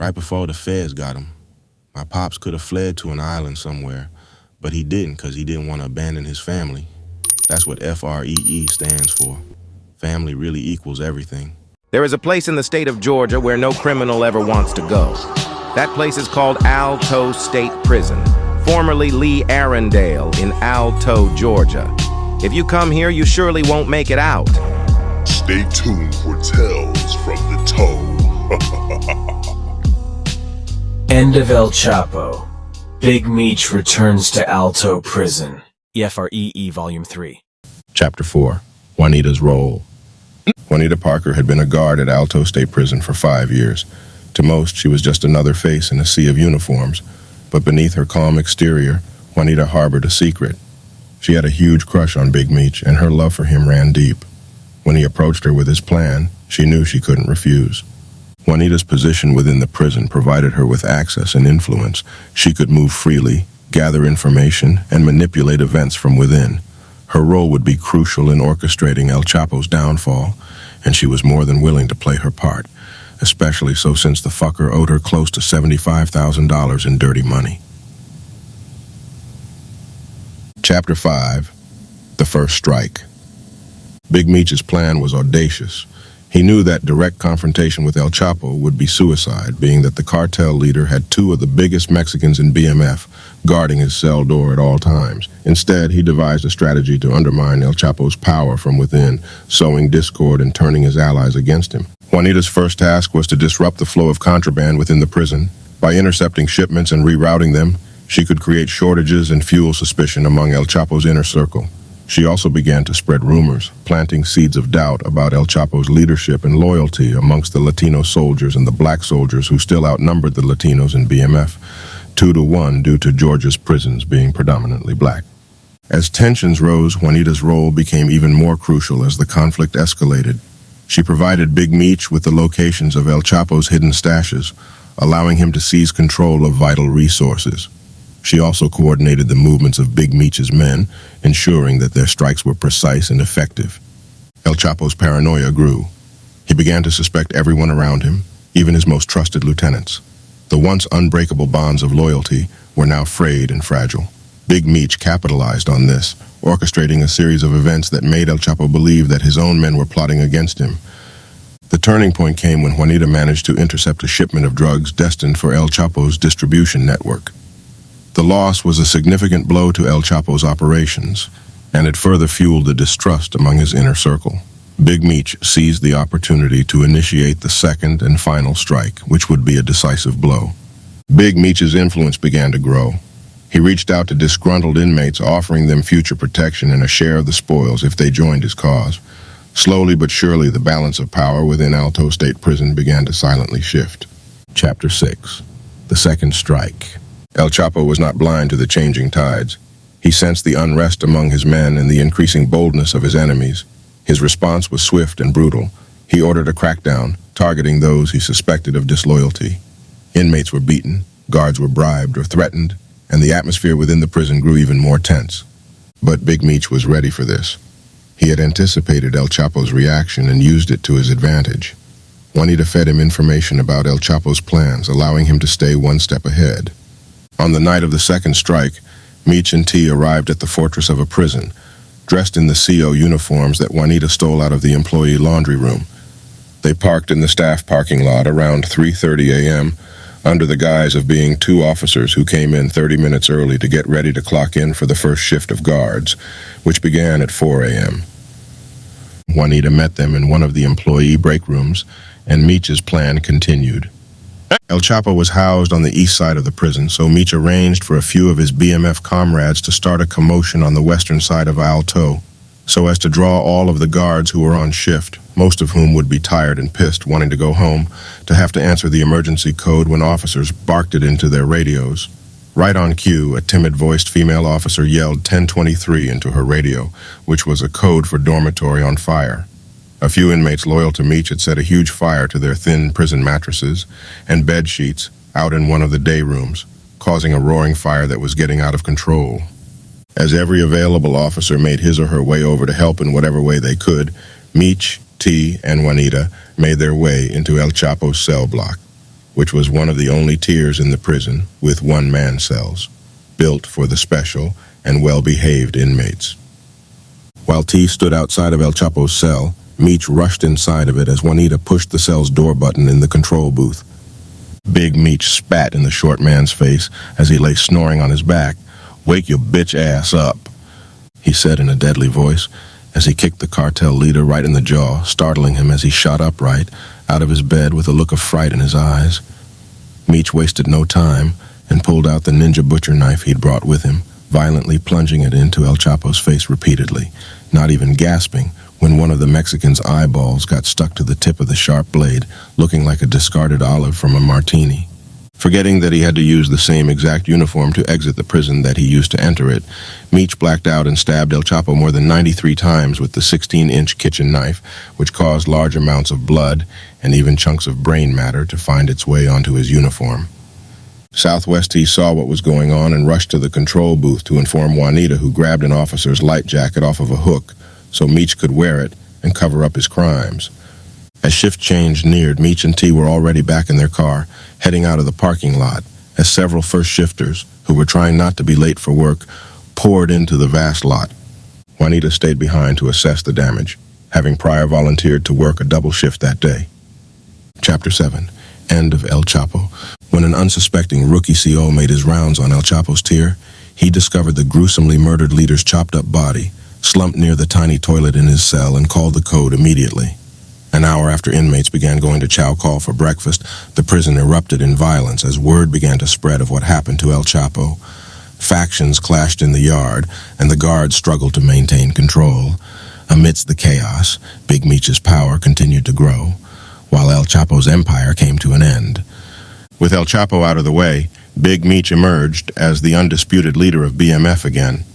right before the feds got him. My pops could have fled to an island somewhere, but he didn't because he didn't want to abandon his family. That's what FREE stands for. Family really equals everything. There is a place in the state of Georgia where no criminal ever wants to go. That place is called Alto State Prison, formerly Lee Arrendale in Alto, Georgia. If you come here, you surely won't make it out. Stay tuned for Tales from the Toe. End of El Chapo. Big Meech returns to Alto Prison. EFREE Volume 3. Chapter 4. Juanita's Role. Juanita Parker had been a guard at Alto State Prison for 5 years. To most, she was just another face in a sea of uniforms, but beneath her calm exterior, Juanita harbored a secret. She had a huge crush on Big Meech, and her love for him ran deep. When he approached her with his plan, she knew she couldn't refuse. Juanita's position within the prison provided her with access and influence. She could move freely, gather information, and manipulate events from within. Her role would be crucial in orchestrating El Chapo's downfall, and she was more than willing to play her part, especially so since the fucker owed her close to $75,000 in dirty money. Chapter 5. The First Strike. Big Meech's plan was audacious. He knew that direct confrontation with El Chapo would be suicide, being that the cartel leader had 2 of the biggest Mexicans in BMF guarding his cell door at all times. Instead, he devised a strategy to undermine El Chapo's power from within, sowing discord and turning his allies against him. Juanita's first task was to disrupt the flow of contraband within the prison. By intercepting shipments and rerouting them, she could create shortages and fuel suspicion among El Chapo's inner circle. She also began to spread rumors, planting seeds of doubt about El Chapo's leadership and loyalty amongst the Latino soldiers and the black soldiers who still outnumbered the Latinos in BMF, 2-to-1 due to Georgia's prisons being predominantly black. As tensions rose, Juanita's role became even more crucial as the conflict escalated. She provided Big Meech with the locations of El Chapo's hidden stashes, allowing him to seize control of vital resources. She also coordinated the movements of Big Meech's men, ensuring that their strikes were precise and effective. El Chapo's paranoia grew. He began to suspect everyone around him, even his most trusted lieutenants. The once unbreakable bonds of loyalty were now frayed and fragile. Big Meech capitalized on this, orchestrating a series of events that made El Chapo believe that his own men were plotting against him. The turning point came when Juanita managed to intercept a shipment of drugs destined for El Chapo's distribution network. The loss was a significant blow to El Chapo's operations, and it further fueled the distrust among his inner circle. Big Meech seized the opportunity to initiate the second and final strike, which would be a decisive blow. Big Meech's influence began to grow. He reached out to disgruntled inmates, offering them future protection and a share of the spoils if they joined his cause. Slowly but surely, the balance of power within Alto State Prison began to silently shift. Chapter 6. The Second Strike. El Chapo was not blind to the changing tides. He sensed the unrest among his men and the increasing boldness of his enemies. His response was swift and brutal. He ordered a crackdown, targeting those he suspected of disloyalty. Inmates were beaten, guards were bribed or threatened, and the atmosphere within the prison grew even more tense. But Big Meech was ready for this. He had anticipated El Chapo's reaction and used it to his advantage. Juanita fed him information about El Chapo's plans, allowing him to stay one step ahead. On the night of the second strike, Meech and T arrived at the fortress of a prison, dressed in the CO uniforms that Juanita stole out of the employee laundry room. They parked in the staff parking lot around 3:30 a.m., under the guise of being 2 officers who came in 30 minutes early to get ready to clock in for the first shift of guards, which began at 4 a.m. Juanita met them in one of the employee break rooms, and Meech's plan continued. El Chapo was housed on the east side of the prison, so Meech arranged for a few of his BMF comrades to start a commotion on the western side of Alto, so as to draw all of the guards who were on shift, most of whom would be tired and pissed, wanting to go home, to have to answer the emergency code when officers barked it into their radios. Right on cue, a timid-voiced female officer yelled 1023 into her radio, which was a code for dormitory on fire. A few inmates loyal to Meech had set a huge fire to their thin prison mattresses and bed sheets out in one of the day rooms, causing a roaring fire that was getting out of control. As every available officer made his or her way over to help in whatever way they could, Meech, T, and Juanita made their way into El Chapo's cell block. which was one of the only tiers in the prison with one-man cells, built for the special and well-behaved inmates. While T stood outside of El Chapo's cell, Meech rushed inside of it as Juanita pushed the cell's door button in the control booth. Big Meech spat in the short man's face as he lay snoring on his back. "Wake your bitch ass up," he said in a deadly voice as he kicked the cartel leader right in the jaw, startling him as he shot upright out of his bed with a look of fright in his eyes. Meech wasted no time and pulled out the ninja butcher knife he'd brought with him, violently plunging it into El Chapo's face repeatedly, not even gasping when one of the Mexican's eyeballs got stuck to the tip of the sharp blade, looking like a discarded olive from a martini. Forgetting that he had to use the same exact uniform to exit the prison that he used to enter it, Meech blacked out and stabbed El Chapo more than 93 times with the 16-inch kitchen knife, which caused large amounts of blood and even chunks of brain matter to find its way onto his uniform. Southwest T saw what was going on and rushed to the control booth to inform Juanita, who grabbed an officer's light jacket off of a hook so Meech could wear it and cover up his crimes. As shift change neared, Meech and T were already back in their car, heading out of the parking lot, as several first shifters, who were trying not to be late for work, poured into the vast lot. Juanita stayed behind to assess the damage, having prior volunteered to work a double shift that day. Chapter 7. End of El Chapo. When an unsuspecting rookie CO made his rounds on El Chapo's tier, he discovered the gruesomely murdered leader's chopped-up body, slumped near the tiny toilet in his cell, and called the code immediately. An hour after inmates began going to chow call for breakfast, the prison erupted in violence as word began to spread of what happened to El Chapo. Factions clashed in the yard, and the guards struggled to maintain control. Amidst the chaos, Big Meech's power continued to grow, while El Chapo's empire came to an end. With El Chapo out of the way, Big Meech emerged as the undisputed leader of BMF again.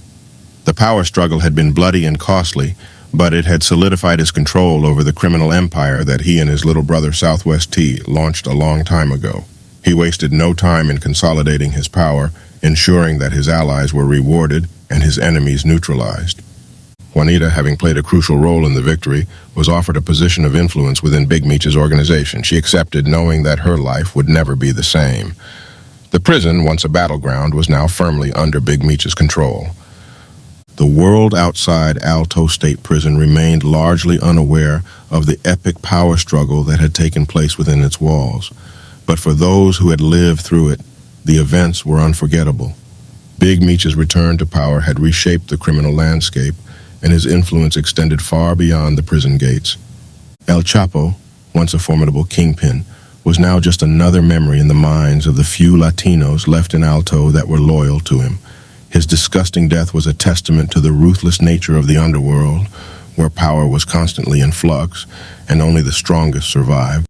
The power struggle had been bloody and costly, but it had solidified his control over the criminal empire that he and his little brother Southwest T launched a long time ago. He wasted no time in consolidating his power, ensuring that his allies were rewarded and his enemies neutralized. Juanita, having played a crucial role in the victory, was offered a position of influence within Big Meech's organization. She accepted, knowing that her life would never be the same. The prison, once a battleground, was now firmly under Big Meech's control. The world outside Alto State Prison remained largely unaware of the epic power struggle that had taken place within its walls. But for those who had lived through it, the events were unforgettable. Big Meech's return to power had reshaped the criminal landscape, and his influence extended far beyond the prison gates. El Chapo, once a formidable kingpin, was now just another memory in the minds of the few Latinos left in Alto that were loyal to him. His disgusting death was a testament to the ruthless nature of the underworld, where power was constantly in flux, and only the strongest survived.